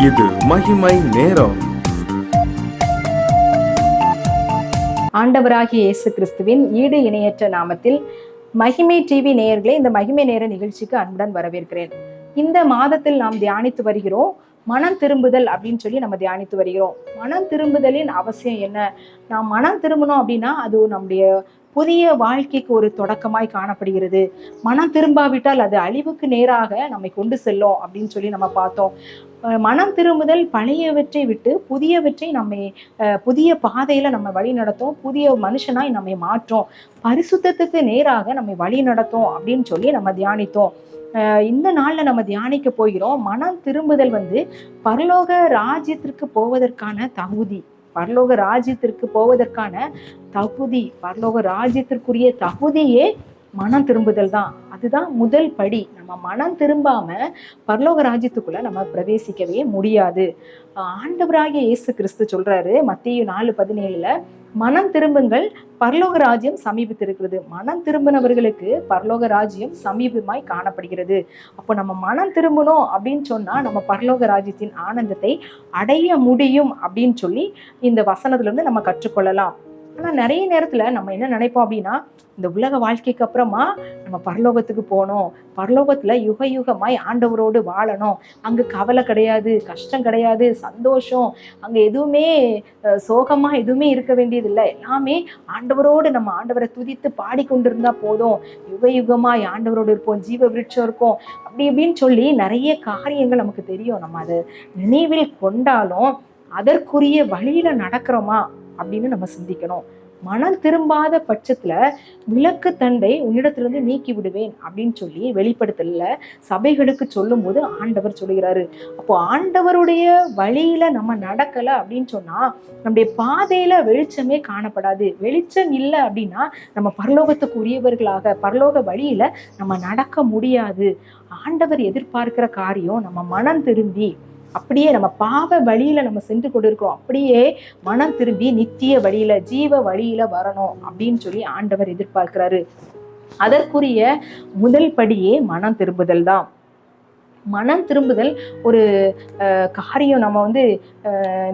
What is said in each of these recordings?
இது மகிமை நேரம். ஆண்டவராகிய இயேசு கிறிஸ்துவின் ஈடு இணையற்ற நாமத்தில் மகிமை டிவி நேயர்களே, இந்த மகிமை நேர நிகழ்ச்சிக்கு அன்புடன் வரவேற்கிறேன். இந்த மாதத்தில் நாம் தியானித்து வருகிறோம் மனம் திரும்புதல் அப்படின்னு சொல்லி நம்ம தியானித்து வருகிறோம். மனம் திரும்புதலின் அவசியம் என்ன? நாம் மனம் திரும்பணும் அப்படின்னா அது நம்முடைய புதிய வாழ்க்கைக்கு ஒரு தொடக்கமாய் காணப்படுகிறது. மனம் திரும்பாவிட்டால் அது அழிவுக்கு நேராக நம்மை கொண்டு செல்லும் அப்படின்னு சொல்லி நம்ம பார்த்தோம். மனம் திரும்புதல் பழையவற்றை விட்டு புதியவற்றை நம்மை புதிய பாதையில நம்ம வழி நடத்தும், புதிய மனுஷனாய் நம்மை மாற்றும், பரிசுத்தத்துக்கு நேராக நம்மை வழி நடத்தும் அப்படின்னு சொல்லி நம்ம தியானித்தோம். இந்த நாள்ல நம்ம தியானிக்க போகிறோம். மனம் திரும்புதல் பரலோக ராஜ்யத்திற்கு போவதற்கான தகுதி, பரலோக ராஜ்யத்திற்கு போவதற்கான தகுதி, பரலோக ராஜ்யத்திற்குரிய தகுதியே மனம் திரும்புதல் தான். அதுதான் முதல் படி. நம்ம மனம் திரும்பாம பரலோக ராஜ்யத்துக்குள்ள நம்ம பிரவேசிக்கவே முடியாது. ஆண்டவராகிய இயேசு கிறிஸ்து சொல்றாரு மத்தேயு 4:17, மனம் திரும்புங்கள், பரலோக ராஜ்யம் சமீபித்திருக்கிறது. மனம் திரும்பினவர்களுக்கு பரலோக ராஜ்யம் சமீபமாய் காணப்படுகிறது. அப்போ நம்ம மனம் திரும்பணும் அப்படின்னு சொன்னா நம்ம பரலோக ராஜ்யத்தின் ஆனந்தத்தை அடைய முடியும் அப்படின்னு சொல்லி இந்த வசனத்துல இருந்து நம்ம கற்றுக்கொள்ளலாம். ஆனா நிறைய நேரத்துல நம்ம என்ன நினைப்போம் அப்படின்னா, இந்த உலக வாழ்க்கைக்கு அப்புறமா நம்ம பரலோகத்துக்கு போகணும், பரலோகத்துல யுக யுகமாய் ஆண்டவரோடு வாழணும், அங்க கவலை கிடையாது, கஷ்டம் கிடையாது, சந்தோஷம், அங்க எதுவுமே சோகமா எதுவுமே இருக்க வேண்டியது இல்லை, எல்லாமே ஆண்டவரோடு நம்ம ஆண்டவரை துதித்து பாடிக்கொண்டிருந்தா போதும், யுக யுகமாய் ஆண்டவரோடு இருப்போம், ஜீவ விருட்சம் இருக்கும், அப்படி இப்படின்னு சொல்லி நிறைய காரியங்கள் நமக்கு தெரியும். நம்ம அதை நினைவில் கொண்டாலும் அதற்குரிய வழியில நடக்கிறோமா அப்படின்னு நம்ம சிந்திக்கணும். மனம் திரும்பாத பட்சத்துல விலக்கு தண்டை உன்னிடத்திலிருந்து நீக்கி விடுவேன் அப்படின்னு சொல்லி வெளிப்படுத்தல சபைகளுக்கு சொல்லும் போது ஆண்டவர் சொல்லுகிறாரு. அப்போ ஆண்டவருடைய வழியில நம்ம நடக்கல அப்படின்னு சொன்னா நம்முடைய பாதையில வெளிச்சமே காணப்படாது. வெளிச்சம் இல்லை அப்படின்னா நம்ம பரலோகத்துக்கு உரியவர்களாக பரலோக வழியில நம்ம நடக்க முடியாது. ஆண்டவர் எதிர்பார்க்கிற காரியம் நம்ம மனம் திரும்பி அப்படியே நம்ம பாவ வழியில நம்ம சென்று கொண்டிருக்கிறோம், அப்படியே மனம் திரும்பி நித்திய வழியில ஜீவ வழியில வரணும் அப்படின்னு சொல்லி ஆண்டவர் எதிர்பார்க்கிறாரு. அதற்குரிய முதல் படியே மனம் திரும்புதல் தான். மனம் திரும்புதல் ஒரு காரியம். நம்ம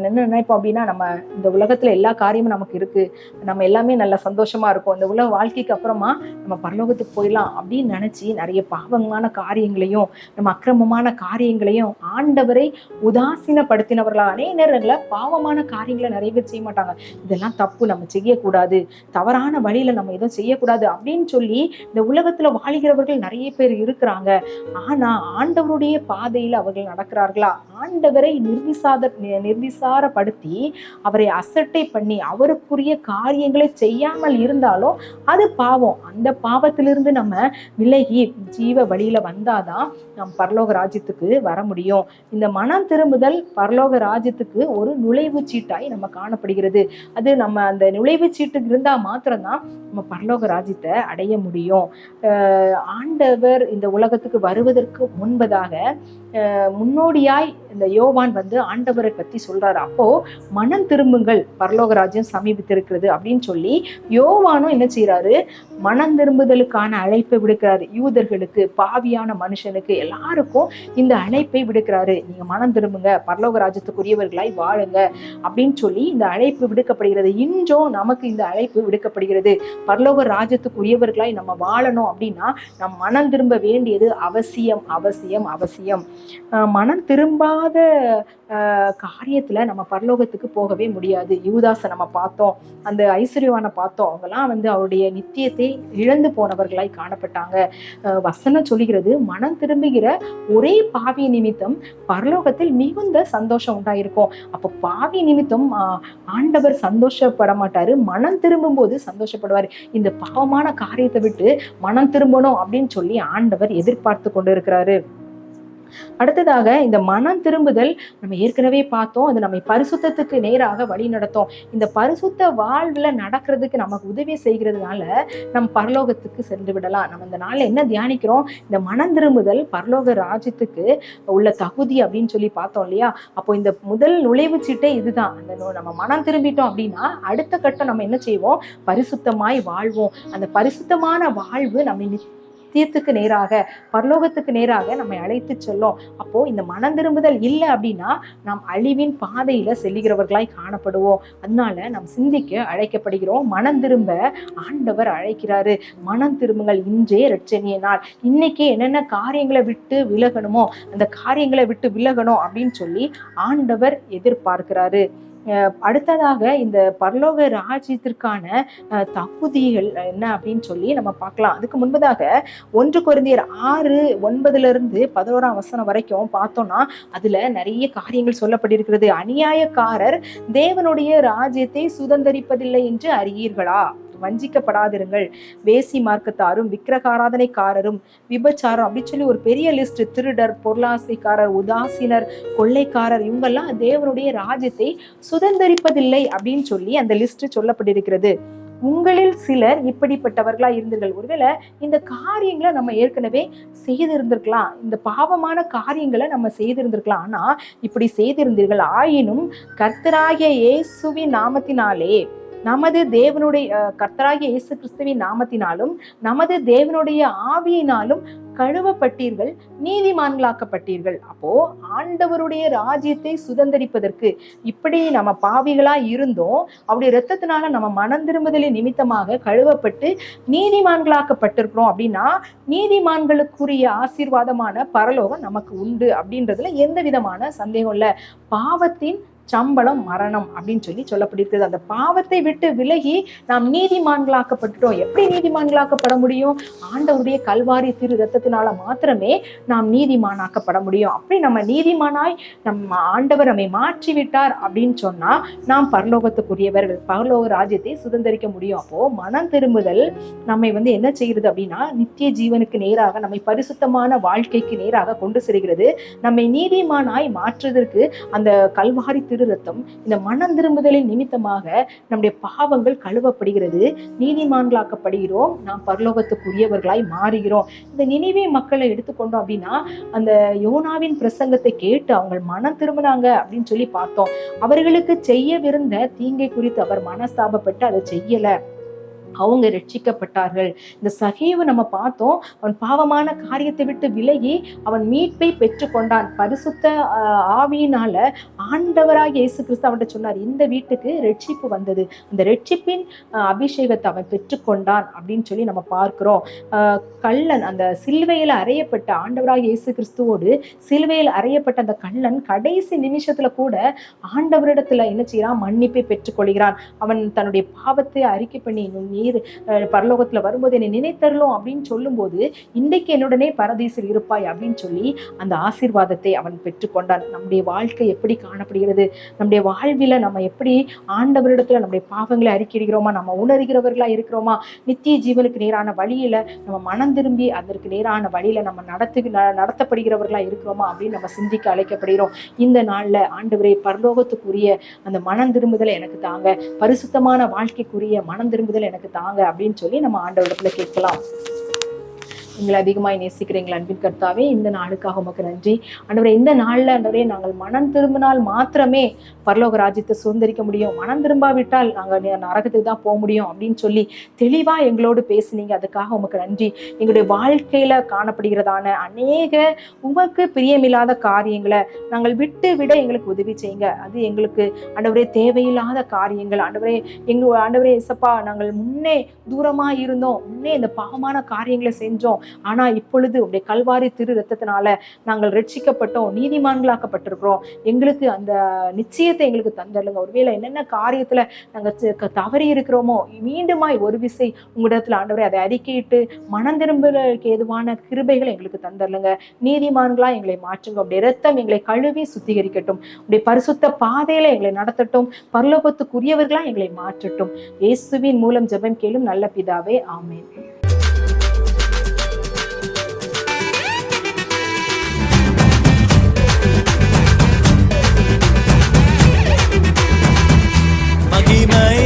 என்ன நினைப்போம் அப்படின்னா, நம்ம இந்த உலகத்துல எல்லா காரியமும் நமக்கு இருக்கு, நம்ம எல்லாமே நல்ல சந்தோஷமா இருக்கும், இந்த உலக வாழ்க்கைக்கு அப்புறமா நம்ம பரலோகத்துக்கு போயிடலாம் அப்படின்னு நினைச்சு நிறைய பாவமான காரியங்களையும் நம்ம அக்கிரமமான காரியங்களையும் ஆண்டவரை உதாசீனப்படுத்தினவர்களா அநேக நேரங்கள பாவமான காரியங்களை நிறைய பேர் செய்ய மாட்டாங்க. இதெல்லாம் தப்பு, நம்ம செய்யக்கூடாது, தவறான வழியில நம்ம எதுவும் செய்யக்கூடாது அப்படின்னு சொல்லி இந்த உலகத்துல வாழ்கிறவர்கள் நிறைய பேர் இருக்கிறாங்க. ஆனா ஆண்டவருடைய பாதையில அவர்கள் நடக்கிறார்களா? ஆண்டவரை நிர்விசாரப்படுத்தி அவரை அசட்டை பண்ணி அவருக்குரிய காரியங்களை செய்யாமல் இருந்தாலும் அது பாவம். அந்த பாவத்திலிருந்து நம்ம விலகி ஜீவ வழியில வந்தாதான் நம் பரலோக ராஜ்யத்துக்கு வர முடியும். இந்த மனம் திரும்புதல் பரலோக ராஜ்யத்துக்கு ஒரு நுழைவு சீட்டாய் நம்ம காணப்படுகிறது. அது நம்ம அந்த நுழைவு சீட்டு இருந்தா மாத்திரம்தான் நம்ம பரலோக ராஜ்யத்தை அடைய முடியும். ஆண்டவர் இந்த உலகத்துக்கு வருவதற்கு முன்பதாக முன்னோடியாய் இந்த யோவான் ஆண்டவரை பத்தி சொல்றாரு. அப்போ மனம் திரும்புங்கள், பரலோக ராஜ்யம் சமீபித்திருக்கிறது அப்படின்னு சொல்லி யோவானும் என்ன செய்யறாரு? மனம் திரும்புதலுக்கான அழைப்பை விடுக்கிறாரு. யூதர்களுக்கு, பாவியான மனுஷனுக்கு, எல்லாருக்கும் இந்த அழைப்பை விடுக்கிறாரு. நீங்க மனம் திரும்புங்க, பரலோக ராஜ்யத்துக்குரியவர்களாய் வாழுங்க அப்படின்னு சொல்லி இந்த அழைப்பு விடுக்கப்படுகிறது. இன்றும் நமக்கு இந்த அழைப்பு விடுக்கப்படுகிறது. பரலோக ராஜ்யத்துக்குரியவர்களாய் நம்ம வாழணும் அப்படின்னா நம் மனம் திரும்ப வேண்டியது அவசியம் அவசியம் அவசியம். மனம் திரும்பாத காரியத்துல நம்ம பரலோகத்துக்கு போகவே முடியாது. யூதாசை நம்ம பார்த்தோம், அந்த ஐஸ்வர்யவானை பார்த்தோம், அவங்கெல்லாம் அவருடைய நித்தியத்தை இழந்து போனவர்களாய் காணப்பட்டாங்க. வசனம் சொல்லுகிறது, மனம் திரும்புகிற ஒரே பாவி நிமித்தம் பரலோகத்தில் மிகுந்த சந்தோஷம் உண்டாயிருக்கும். அப்போ பாவி நிமித்தம் ஆண்டவர் சந்தோஷப்பட மாட்டாரு, மனம் திரும்பும் போது சந்தோஷப்படுவார். இந்த பாவமான காரியத்தை விட்டு மனம் திரும்பணும் அப்படின்னு சொல்லி ஆண்டவர் எதிர்பார்த்து கொண்டு இருக்கிறாரு. அடுத்ததாக இந்த மனம் திரும்புதல் நம்ம ஏற்கனவே பார்த்தோம், அது நம்மை பரிசுத்தத்துக்கு நேராக வழி நடத்தும். இந்த பரிசுத்த வாழ்வுல நடக்கிறதுக்கு நமக்கு உதவி செய்கிறதுனால நம்ம பரலோகத்துக்கு சென்று விடலாம். நம்ம இந்த நாள்ல என்ன தியானிக்கிறோம்? இந்த மனம் திரும்புதல் பரலோக ராஜ்யத்துக்கு உள்ள தகுதி அப்படின்னு சொல்லி பார்த்தோம் இல்லையா? அப்போ இந்த முதல் நுழைவு சீட்டே இதுதான். நம்ம மனம் திரும்பிட்டோம் அப்படின்னா அடுத்த கட்டம் நம்ம என்ன செய்வோம்? பரிசுத்தமாய் வாழ்வோம். அந்த பரிசுத்தமான வாழ்வு நம்ம நித்தியத்துக்கு நேராக, பரலோகத்துக்கு நேராக நம்மை அழைத்து செல்லும். அப்போ இந்த மனம் திரும்புதல் இல்லை அப்படின்னா நாம் அழிவின் பாதையில செல்லுகிறவர்களாய் காணப்படுவோம். அதனால நாம் சிந்திக்க அழைக்கப்படுகிறோம். மனம் திரும்ப ஆண்டவர் அழைக்கிறாரு. மனம் திரும்புங்கள், இன்றே இரட்சணிய நாள். இன்னைக்கு என்னென்ன காரியங்களை விட்டு விலகணுமோ அந்த காரியங்களை விட்டு விலகணும் அப்படின்னு சொல்லி ஆண்டவர் எதிர்பார்க்கிறாரு. அடுத்ததாக இந்த பரலோக ராஜ்யத்திற்கான தகுதிகள் என்ன அப்படின்னு சொல்லி நம்ம பார்க்கலாம். அதுக்கு முன்பதாக 1 கொரிந்தியர் 6:9-11 வரைக்கும் பார்த்தோம்னா அதுல நிறைய காரியங்கள் சொல்லப்பட்டிருக்கிறது. அநியாயக்காரர் தேவனுடைய ராஜ்யத்தை சுதந்தரிப்பதில்லை என்று அறியீர்களா? வஞ்சிக்கப்படாதிருங்கள். வேசி மார்க்கத்தாரும், விக்கிரகாராதனைக்காரரும், விபச்சாரம் அப்படின்னு சொல்லி ஒரு பெரிய லிஸ்ட். திருடர், பொருளாசைக்காரர், உதாசீனர், கொள்ளைக்காரர், இவங்கெல்லாம் தேவனுடைய ராஜ்யத்தை சுதந்தரிப்பதில்லை அப்படின்னு சொல்லி அந்த லிஸ்ட் சொல்லப்பட்டிருக்கிறது. உங்களில் சிலர் இப்படிப்பட்டவர்களா இருந்தீர்கள். ஒருவேளை இந்த காரியங்களை நம்ம ஏற்கனவே செய்திருந்திருக்கலாம், இந்த பாவமான காரியங்களை நம்ம செய்திருந்திருக்கலாம். ஆனா இப்படி செய்திருந்தீர்கள். ஆயினும் கர்த்தராகிய இயேசுவின் நாமத்தினாலே, நமது தேவனுடைய கர்த்தராகிய இயேசு கிறிஸ்துவின் நாமத்தினாலும் நமது தேவனுடைய ஆவியினாலும் கழுவப்பட்டீர்கள், நீதிமான்களாக்கப்பட்டீர்கள். அப்போ ஆண்டவருடைய ராஜ்யத்தை சுதந்தரிப்பதற்கு இப்படி நம்ம பாவிகளா இருந்தோம், அவருடைய இரத்தத்தினால நம்ம மனம் திரும்புதலின் நிமித்தமாக கழுவப்பட்டு நீதிமான்களாக்கப்பட்டிருக்கிறோம். அப்படின்னா நீதிமான்களுக்குரிய ஆசீர்வாதமான பரலோகம் நமக்கு உண்டு அப்படின்றதுல எந்த விதமான சந்தேகம் இல்லை. பாவத்தின் சம்பளம் மரணம் அப்படின்னு சொல்லி சொல்லப்பட்டிருக்கிறது. அந்த பாவத்தை விட்டு விலகி நாம் நீதிமான்களாக்கப்பட்டுட்டோம். எப்படி நீதிமான்களாக்கப்பட முடியும்? ஆண்டவருடைய கல்வாரி திரு ரத்தத்தினால மாத்திரமே நாம் நீதிமானாக்கப்பட முடியும். அப்படி நம்ம நீதிமானாய் நம்ம ஆண்டவர் நம்மை மாற்றி விட்டார் அப்படின்னு சொன்னா நாம் பரலோகத்துக்குரியவர்கள், பரலோக ராஜ்யத்தை சுதந்திரிக்க முடியும். அப்போ மனம் திரும்புதல் நம்மை என்ன செய்கிறது அப்படின்னா நித்திய ஜீவனுக்கு நேராக, நம்மை பரிசுத்தமான வாழ்க்கைக்கு நேராக கொண்டு செல்கிறது. நம்மை நீதிமானாய் மாற்றுவதற்கு அந்த கல்வாரி திரு ரத்தம், இந்த மனம் திரும்புதலின் நிமித்தமாக நம்முடைய பாவங்கள் கழுவப்படுகிறது, நீதிமான்களாக்கப்படுகிறோம், நாம் பரலோகத்துக்குரியவர்களாய் மாறுகிறோம். இந்த நினிவே மக்களை எடுத்துக்கொண்டோம் அப்படின்னா அந்த யோனாவின் பிரசங்கத்தை கேட்டு அவங்க மனம் திரும்பினாங்க அப்படின்னு சொல்லி பார்த்தோம். அவர்களுக்கு செய்யவிருந்த தீங்கை குறித்து அவர் மனஸ்தாபப்பட்டு அதை செய்யல, அவங்க ரட்சிக்கப்பட்டார்கள். இந்த சகேவு நம்ம பார்த்தோம், அவன் பாவமான காரியத்தை விட்டு விலகி அவன் மீட்பை பெற்று கொண்டான். பரிசுத்த ஆவியினால ஆண்டவராகிய இயேசு கிறிஸ்து அவன்கிட்ட சொன்னார், இந்த வீட்டுக்கு ரட்சிப்பு வந்தது, அந்த ரட்சிப்பின் அபிஷேகத்தை அவன் பெற்றுக்கொண்டான் அப்படின்னு சொல்லி நம்ம பார்க்கிறோம். கள்ளன், அந்த சிலுவையில் அறையப்பட்ட ஆண்டவராகிய இயேசு கிறிஸ்துவோடு சிலுவையில் அறையப்பட்ட அந்த கள்ளன் கடைசி நிமிஷத்துல கூட ஆண்டவரிடத்துல என்ன செய்யறான்? மன்னிப்பை பெற்றுக்கொள்கிறான். அவன் தன்னுடைய பாவத்தை அறிக்கை பண்ணி, நீர் பரலோகத்துல வரும்போது என்னை நினைத்தரலும் அப்படின்னு சொல்லும் போது, இன்றைக்கு என்னுடனே பரதீசில் இருப்பாய் அப்படின்னு சொல்லி அந்த ஆசீர்வாதத்தை அவன் பெற்றுக்கொண்டான். நம்முடைய வாழ்க்கை எப்படி காணப்படுகிறது? நம்முடைய வாழ்வில நம்ம எப்படி ஆண்டவரிடத்துல நம்முடைய பாவங்களை அறிக்கையிடுகிறோமா? நம்ம உணர்கிறவர்களா இருக்கிறோமா? நித்திய ஜீவனுக்கு நேரான வழியில நம்ம மனம் திரும்பி அதற்கு நேரான வழியில நம்ம நடத்தப்படுகிறவர்களா இருக்கிறோமா அப்படின்னு நம்ம சிந்திக்க அழைக்கப்படுகிறோம். இந்த நாள்ல ஆண்டவரே, பரலோகத்துக்குரிய அந்த மனம் திரும்புதலை எனக்கு தாங்க, பரிசுத்தமான வாழ்க்கைக்குரிய மனம் திரும்புதல் எனக்கு தாங்க அப்படின்னு சொல்லி நம்ம ஆண்டவரிடத்துல கேட்கலாம். எங்களை அதிகமாய் நேசிக்கிறீங்களா அன்பின் கர்த்தாவே, இந்த நாளுக்காக உமக்கு நன்றி. ஆண்டவரே, இந்த நாள்ல ஆண்டவரே நாங்கள் மனம் திரும்பினால் மாத்திரமே பரலோக ராஜ்யத்தை சுதந்திரிக்க முடியும், மனம் திரும்பாவிட்டால் நாங்கள் நரகத்துக்கு தான் போக முடியும் அப்படின்னு சொல்லி தெளிவா எங்களோடு பேசுனீங்க. அதுக்காக உமக்கு நன்றி. எங்களுடைய வாழ்க்கையில காணப்படுகிறதான அநேக உமக்கு பிரியமில்லாத காரியங்களை நாங்கள் விட்டு விட எங்களுக்கு உதவி செய்யுங்க. அது எங்களுக்கு ஆண்டவரே தேவையில்லாத காரியங்கள். ஆண்டவரே இயேசப்பா, நாங்கள் முன்னே தூரமா இருந்தோம், முன்னே இந்த பாவமான காரியங்களை செஞ்சோம். ஆனா இப்பொழுது உடைய கல்வாரி திரு ரத்தத்தினால நாங்கள் ரட்சிக்கப்பட்டோம், நீதிமான்களாக்கப்பட்டிருக்கிறோம். எங்களுக்கு அந்த நிச்சயத்தை எங்களுக்கு தந்தருங்க. ஒருவேளை என்னென்ன காரியத்துல நாங்க தவறி இருக்கிறோமோ மீண்டுமாய் ஒரு விசை உங்களிடத்துல ஆண்டவரே அதை அறிக்கையிட்டு மனம் திரும்புவதற்கு ஏதுவான கிருபைகளை எங்களுக்கு தந்தருங்க. நீதிமான்களா எங்களை மாற்றுங்க. உடைய இரத்தம் எங்களை கழுவி சுத்திகரிக்கட்டும். உடைய பரிசுத்த பாதையில எங்களை நடத்தட்டும். பரலோகத்துக்குரியவர்களா எங்களை மாற்றட்டும். இயேசுவின் மூலம் ஜெபம் கேளும் நல்ல பிதாவே, ஆமென். மகிமை